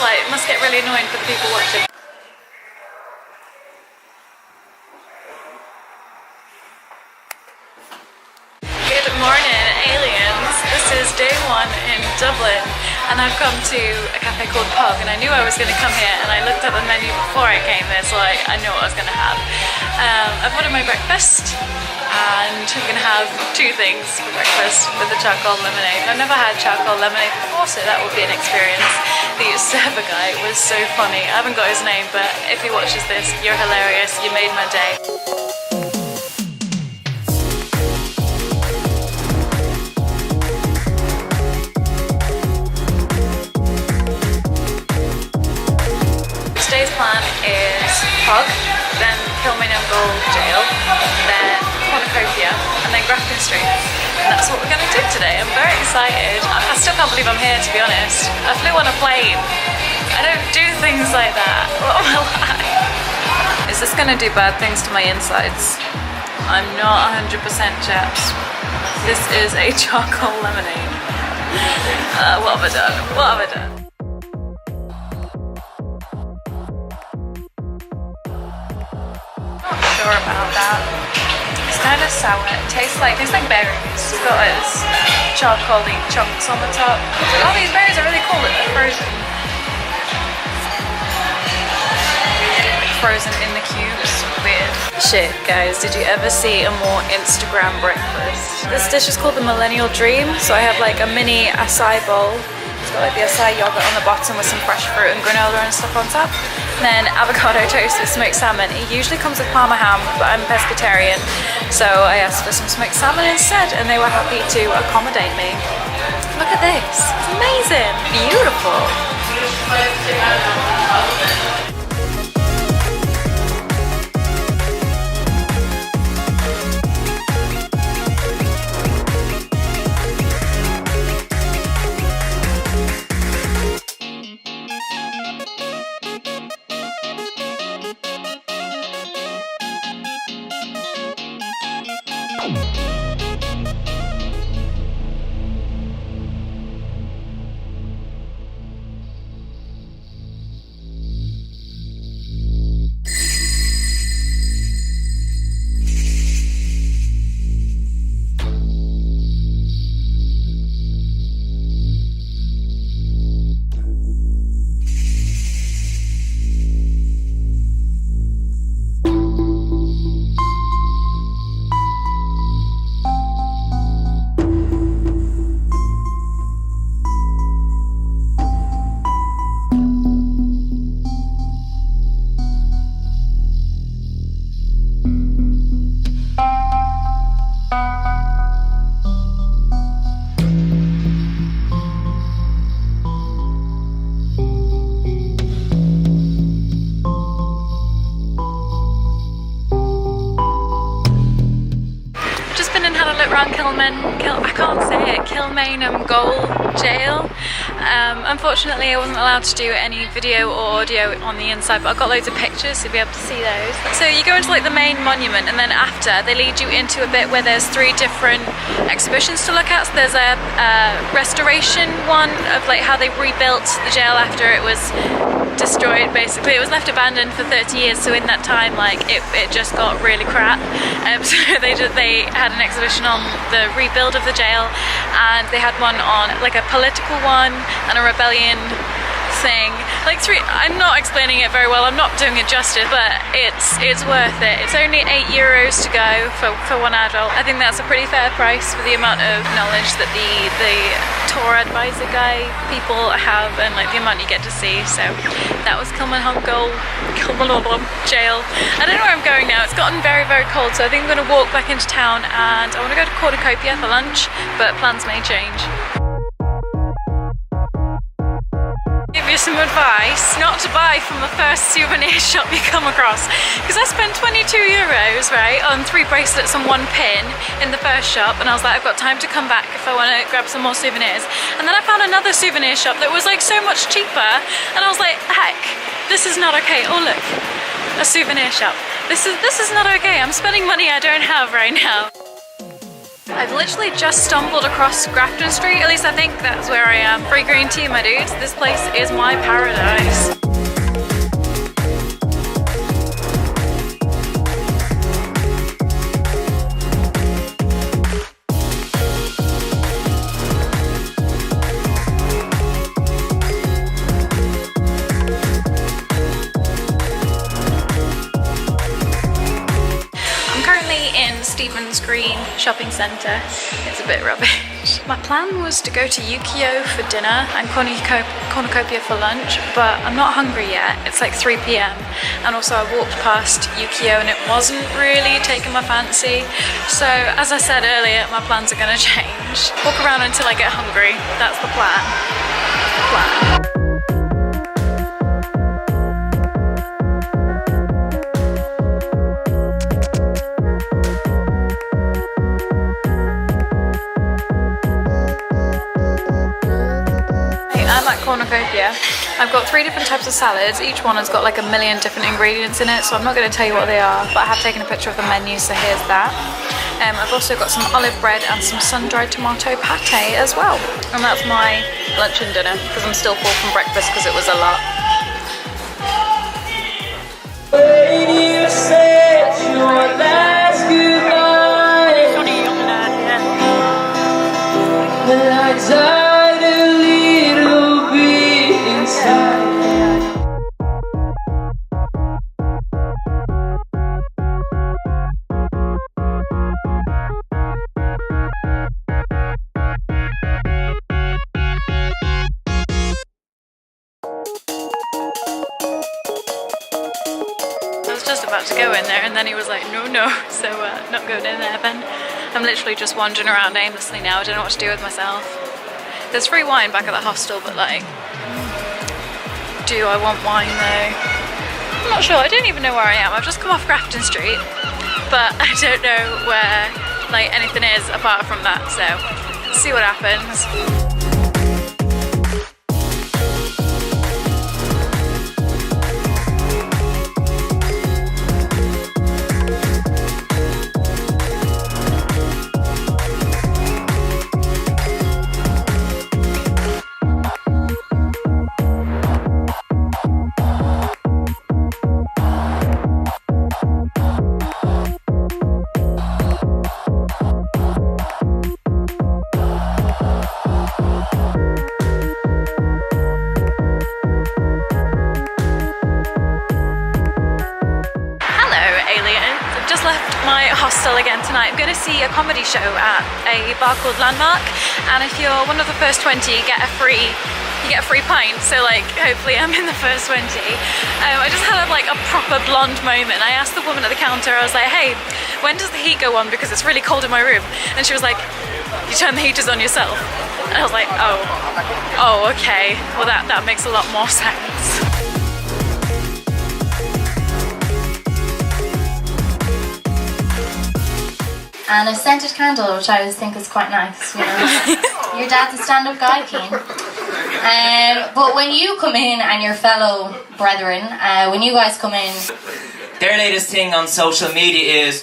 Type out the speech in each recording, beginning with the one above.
like, it must get really annoying for the people watching. Good morning, aliens. This is day one in Dublin, and I've come to a cafe called Pug, and I knew I was going to come here, and I looked at the menu before I came here, so I knew what I was going to have. I've ordered my breakfast, and I'm going to have two things for breakfast with the charcoal lemonade. I've never had charcoal lemonade before, so that will be an experience. The server guy was so funny. I haven't got his name, but if he watches this, you're hilarious. You made my day. Today's plan is Pug, then Kilmainham Gold Jail, then Cornucopia, and then Grafton Street. And that's what we're going to do today. I'm very excited. I still can't believe I'm here, to be honest. I flew on a plane. I don't do things like that. What am I like? Is this going to do bad things to my insides? I'm not 100% chaps. This is a charcoal lemonade. What have I done? What have I done? About that. It's kind of sour. It tastes like berries. It's got its charcoaly chunks on the top. Oh, these berries are really cool, but they're frozen. Frozen in the cubes. Weird. Shit, guys, did you ever see a more Instagram breakfast? This dish is called the Millennial Dream. So I have like a mini acai bowl. It's got like the acai yogurt on the bottom with some fresh fruit and granola and stuff on top. Then avocado toast with smoked salmon. It usually comes with parma ham, but I'm pescatarian, so I asked for some smoked salmon instead, and they were happy to accommodate me. Look at this, it's amazing, beautiful. Kilmainham Gold Jail. Unfortunately I wasn't allowed to do any video or audio on the inside, but I've got loads of pictures, so you'll be able to see those. So you go into like the main monument, and then after they lead you into a bit where there's 3 different exhibitions to look at. So there's a restoration one of like how they rebuilt the jail after it was destroyed. Basically it was left abandoned for 30 years, so in that time like it just got really crap. So they had an exhibition on the rebuild of the jail, and they had one on like a political one and a rebellion thing. Like 3, I'm not explaining it very well, I'm not doing it justice, but it's worth it. It's only €8 to go for one adult. I think that's a pretty fair price for the amount of knowledge that the tour advisor guy people have, and like the amount you get to see. So that was Kilmainham Jail. I don't know where I'm going now. It's gotten very, very cold, so I think I'm going to walk back into town, and I want to go to Cornucopia for lunch, but plans may change. Give you some advice not to buy from the first souvenir shop you come across, because I spent €22 right on 3 bracelets and 1 pin in the first shop, and I was like, I've got time to come back if I want to grab some more souvenirs. And then I found another souvenir shop that was like so much cheaper, and I was like, heck, this is not okay. Oh look, a souvenir shop. This is not okay. I'm spending money I don't have right now. I've literally just stumbled across Grafton Street, at least I think that's where I am. Free green tea, my dudes. This place is my paradise. Green shopping centre. It's a bit rubbish. My plan was to go to Yukio for dinner and cornucopia for lunch, but I'm not hungry yet. It's like 3 p.m. and also I walked past Yukio and it wasn't really taking my fancy. So as I said earlier, my plans are going to change. Walk around until I get hungry. That's the plan. Cornucopia. I've got 3 different types of salads. Each one has got like a million different ingredients in it, so I'm not going to tell you what they are, but I have taken a picture of the menu, so here's that. I've also got some olive bread and some sun-dried tomato pate as well. And that's my lunch and dinner, because I'm still full from breakfast because it was a lot. To go in there, and then he was like no, so not going in there then. I'm literally just wandering around aimlessly now. I don't know what to do with myself. There's free wine back at the hostel, but like, do I want wine though? I'm not sure. I don't even know where I am. I've just come off Grafton Street, but I don't know where like anything is apart from that, so let's see what happens. My hostel again tonight. I'm going to see a comedy show at a bar called Landmark, and if you're one of the first 20 you get a free pint, so like hopefully I'm in the first 20. I just had like a proper blonde moment. I asked the woman at the counter, I was like, hey, when does the heat go on because it's really cold in my room? And she was like, you turn the heaters on yourself. And I was like, oh okay, well that makes a lot more sense. And a scented candle, which I always think is quite nice, you know. Your dad's a stand-up guy, Keen. But when you come in and your fellow brethren, when you guys come in... Their latest thing on social media is...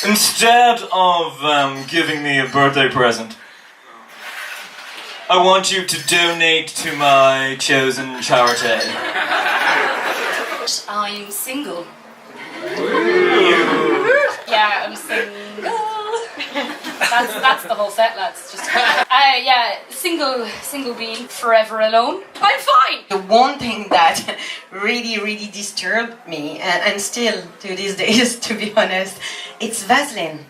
Instead of giving me a birthday present, I want you to donate to my chosen charity. I'm single. Yeah, I'm single. That's the whole set, lads. Just yeah, single being forever alone. I'm fine. The one thing that really disturbed me, and still to these days, to be honest, it's Vaseline.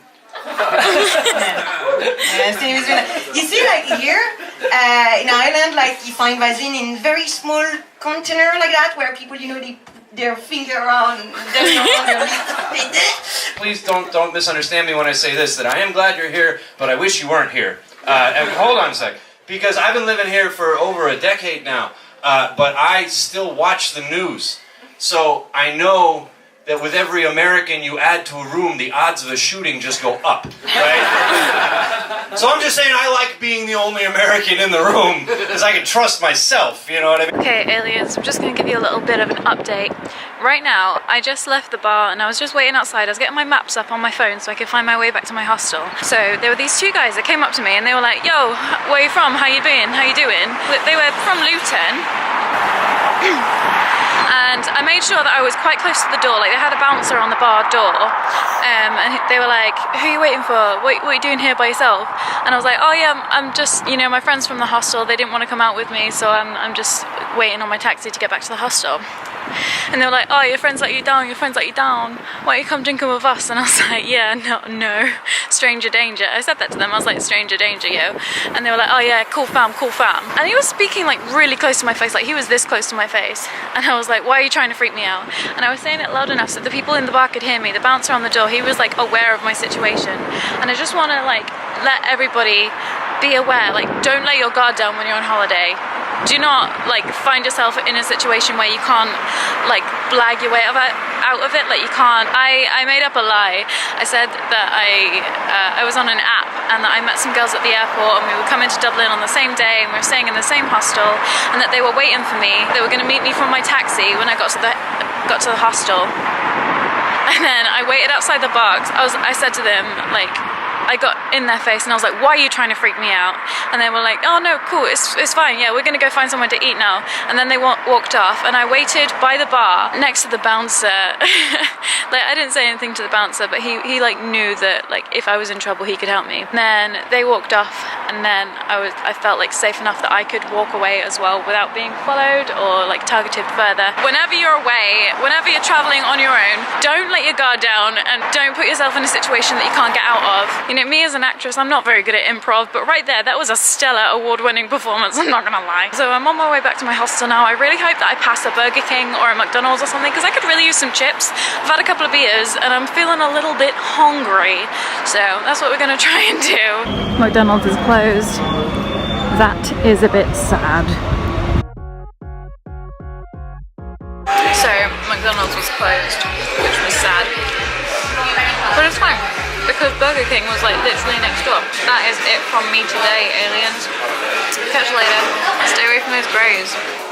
You see, like here in Ireland, like you find Vaseline in very small container like that, where people, you know, they put their finger around and their lips. Please don't misunderstand me when I say this, that I am glad you're here, but I wish you weren't here. And hold on a sec, because I've been living here for over a decade now, but I still watch the news, so I know that with every American you add to a room, the odds of a shooting just go up, right? So I'm just saying I like being the only American in the room, because I can trust myself, you know what I mean? Okay, aliens, I'm just going to give you a little bit of an update. right now, I just left the bar and I was just waiting outside. I was getting my maps up on my phone so I could find my way back to my hostel. So there were these two guys that came up to me and they were like, yo, where are you from? How you been? How you doing? They were from Luton. And I made sure that I was quite close to the door. Like, they had a bouncer on the bar door, and they were like, who are you waiting for? What are you doing here by yourself? And I was like, oh yeah, I'm just, you know, my friends from the hostel, they didn't want to come out with me, so I'm just waiting on my taxi to get back to the hostel. And they were like, oh, your friends let you down, your friends let you down, why don't you come drinking with us? And I was like, yeah, no, stranger danger. I said that to them, I was like, stranger danger, yo. And they were like, oh yeah, cool fam. And he was speaking like really close to my face, like he was this close to my face. And I was like, why are you trying to freak me out? And I was saying it loud enough so the people in the bar could hear me. The bouncer on the door, he was like aware of my situation. And I just want to like let everybody be aware, like don't let your guard down when you're on holiday. Do not like find yourself in a situation where you can't like blag your way out of it. Like you can't. I made up a lie. I said that I was on an app and that I met some girls at the airport and we were coming to Dublin on the same day and we were staying in the same hostel and that they were waiting for me. They were going to meet me from my taxi when I got to the hostel. And then I waited outside the bar. I said to them like. I got in their face and I was like, why are you trying to freak me out? And they were like, oh no, cool, it's fine, yeah, we're gonna go find somewhere to eat now. And then they walked off and I waited by the bar next to the bouncer. Like I didn't say anything to the bouncer, but he like knew that like if I was in trouble he could help me. And then they walked off and then I felt like safe enough that I could walk away as well without being followed or like targeted further. Whenever you're away, whenever you're traveling on your own, don't let your guard down and don't put yourself in a situation that you can't get out of. You know, me as an actress, I'm not very good at improv, but right there, that was a stellar award-winning performance, I'm not gonna lie. So I'm on my way back to my hostel now. I really hope that I pass a Burger King or a McDonald's or something, because I could really use some chips. I've had a couple of beers and I'm feeling a little bit hungry. So that's what we're gonna try and do. McDonald's is closed. That is a bit sad. So McDonald's was closed, which was sad. But it's fine, because Burger King was like literally next door. That is it from me today, aliens. Catch you later. Stay away from those Graze.